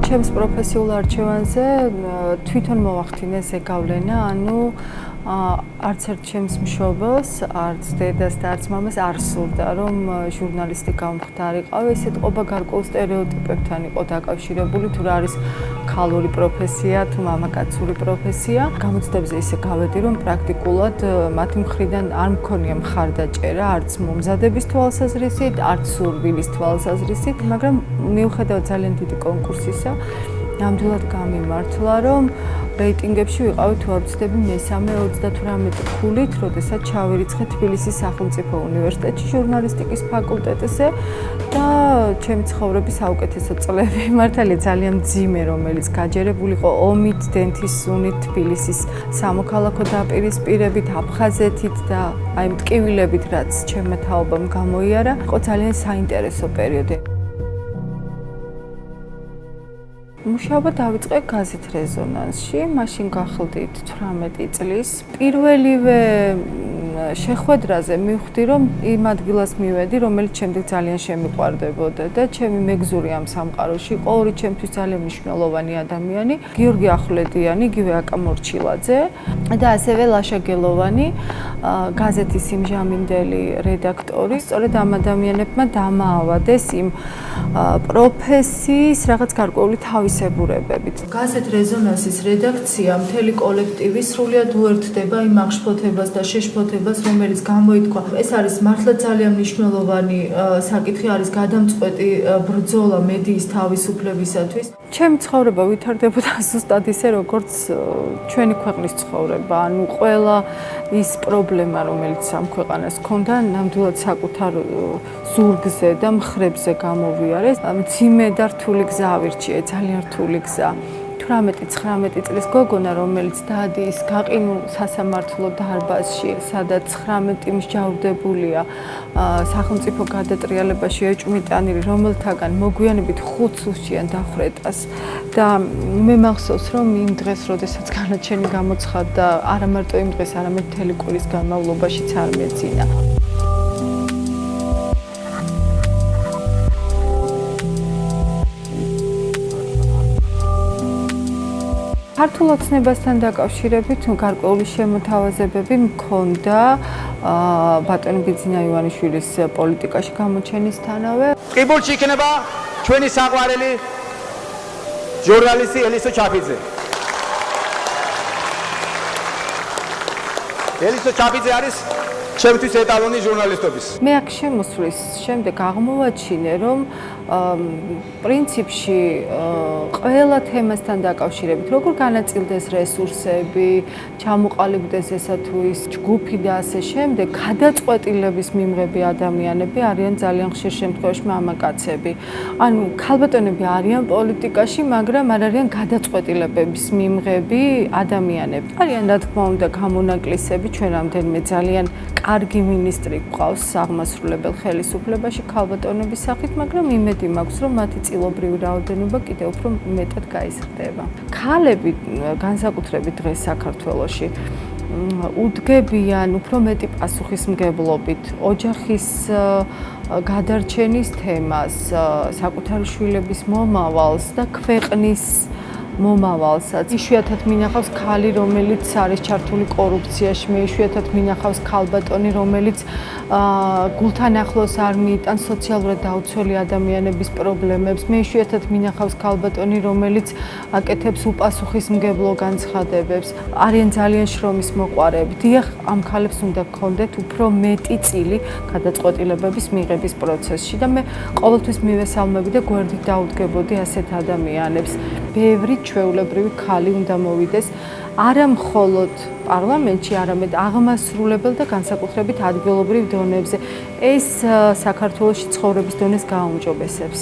ჩემს პროფესიულ არჩევანზე თვითონ მოვახდინე ზეგავლენა, ანუ არც ერთ ჩემს მშობელს, არც დედას და არც მამას არ სურდა, რომ ჟურნალისტი გამხდარიყავ. ესეთ ყობა გარკვეულ სტერეოტიპებთან იყო დაკავშირებული, თუ რა არის ქალური პროფესია, თუ მამაკაცური პროფესია. გამოცდებზე ისე გავედი, რომ პრაქტიკულად მათი მხრიდან არ მქონია მხარდაჭერა, არც მომზადების თვალსაზრისით, არც სურვილის თვალსაზრისით, მაგრამ მიუხედავად ძალიან დიდი კონკურსისა, ნამდვილად გამიმართლა, რომ რეიტინგებში ვიყავი თუ არ ვცდები მესამე 38 ქულით, როდესაც ჩავირიცხე თბილისის სახელმწიფო უნივერსიტეტში ჟურნალისტიკის ფაკულტეტზე და ჩემი ცხოვრების საუკეთესო წლები, მართალია ძალიან მძიმე, რომელიც გაჯერებული იყო ომით, დენთის ზუნით, თბილისის სამოქალაქო დაპირისპირებით, აფხაზეთით და აი მტკივილებით, რაც ჩემმა თაობამ გამოიარა, იყო ძალიან საინტერესო პერიოდი. მუშაობა დავიწყე გაზეთ რეზონანსში, მაშინ გახლდით 18 წლის. პირველივე შეხვედრაზე მივხვდი, რომ იმ ადგილას მივედი, რომელიც შემდეგ ძალიან შემიყვარდებოდა და ჩემი მეგზური ამ სამყაროში იყო ორი ჩემთვის ძალიან მნიშვნელოვანი ადამიანი, გიორგი ახვლედიანი, იგივე აკა მორჩილაძე და ასევე ლაშა გელოვანი, გაზეთის იმჟამინდელი რედაქტორი. სწორედ ამ ადამიანებმა დამაავადეს იმ პროფესიის რაღაც გარკვეული თავისებურებებით. გაზეთ რეზონანსის რედაქცია მთელი კოლექტივი სრულიად უერთდება იმ აღშფოთებას და შეშფოთებას, რომელიც გამოითქვა. ეს არის მართლა ძალიან მნიშვნელოვანი საკითხი, არის გადამწყვეტი ბრძოლა მედიის თავისუფლებისათვის. ჩემი ცხოვრება ვითარდებოდა ზუსტად ისე, როგორც ჩვენი ქვეყნის ცხოვრება, ანუ ყველა ის პრობლემა, რომელიც ამ ქვეყანას ჰქონდა, ნამდვილად საკუთარ ზურგზე და მხრებზე გამოვიარეს. მძიმე და რთული გზა ავირჩიე, ძალიან რთული გზა. 18-19 წლის გოგონა, რომელიც დადის გაყინულ სასამართლო დარბაზში, სადაც 19 მსჯავრდებულია სახელმწიფო გადატრიალებაში ეჭვმიტანილი, რომელთაგან მოგვიანებით 5 სუსტიან დახვრეტას და მე მახსოვს, რომ იმ დღეს, როდესაც განაჩენი გამოცხადდა, არა მარტო იმ დღეს, არამედ მთელი კვირის განმავლობაშიც არ მეძინა. ქართულ ოცნებასთან დაკავშირებით გარკვეული შემოთავაზებები მქონდა ბატონი ბიძინა ივანიშვილის პოლიტიკაში გამოჩენისთანავე. ყიბულში იქნება ჩვენი საყვარელი ჟურნალისტი ელისო ჩაფიძე. ელისო ჩაფიძე არის ჩემთვის ეტალონი ჟურნალისტობის. მე აქ შემოსვლის შემდეგ აღმოვაჩინე, რომ პრინციპში ყველა თემასთან დაკავშირებით, როგორ განაწილდეს რესურსები, ჩამოყალიბდეს ესა თუ ის ჯგუფი და ასე შემდეგ, გადაწყვეტილების მიმღები ადამიანები არიან ძალიან ხშირ შემთხვევაში მამაკაცები. ანუ ქალბატონები არიან პოლიტიკაში, მაგრამ არ არიან გადაწყვეტილებების მიმღები ადამიანები. არიან რა თქმა უნდა გამონაკლისები, ჩვენ რამდენიმე ძალიან კარგი მინისტრი გვყავს აღმასრულებელ ხელისუფლებაში ქალბატონების სახით, მაგრამ იმედი მაქვს, რომ მათი წილობრივი რაოდენობა კიდევ უფრო მეტად გაიზრდება. ქალები განსაკუთრებით დღეს საქართველოში უდგებიან უფრო მეტი პასუხისმგებლობით ოჯახის გადარჩენის თემას, საკუთარი შვილების მომავალს და ქვეყნის მომავალსაც. იშვიათად მინახავს ქალი, რომელიც არის ჩართული კორუფციაში, მე იშვიათად მინახავს ქალბატონი, რომელიც გულთან ახლოს არ მიიტანს სოციალურად დაუცველი ადამიანების პრობლემებს. მე იშვიათად მინახავს ქალბატონი, რომელიც აკეთებს უპასუხისმგებლო განცხადებებს. არიან ძალიან შრომის მოყვარეები. დიახ, ამ ქალებს უნდა გქონდეთ უფრო მეტი წილი გადაწყვეტილებების მიღების პროცესში და მე ყოველთვის მივესალმები და გვერდით დაუდგებოდი ასეთ ადამიანებს. ბევრი ჩვეულებრივი ქალი უნდა მოვიდეს არა მხოლოდ პარლამენტში, არამედ აღმასრულებელ და განსაკუთრებით ადგილობრივ დონეებზე. ეს საქართველოში ცხოვრების დონეს გააუმჯობესებს.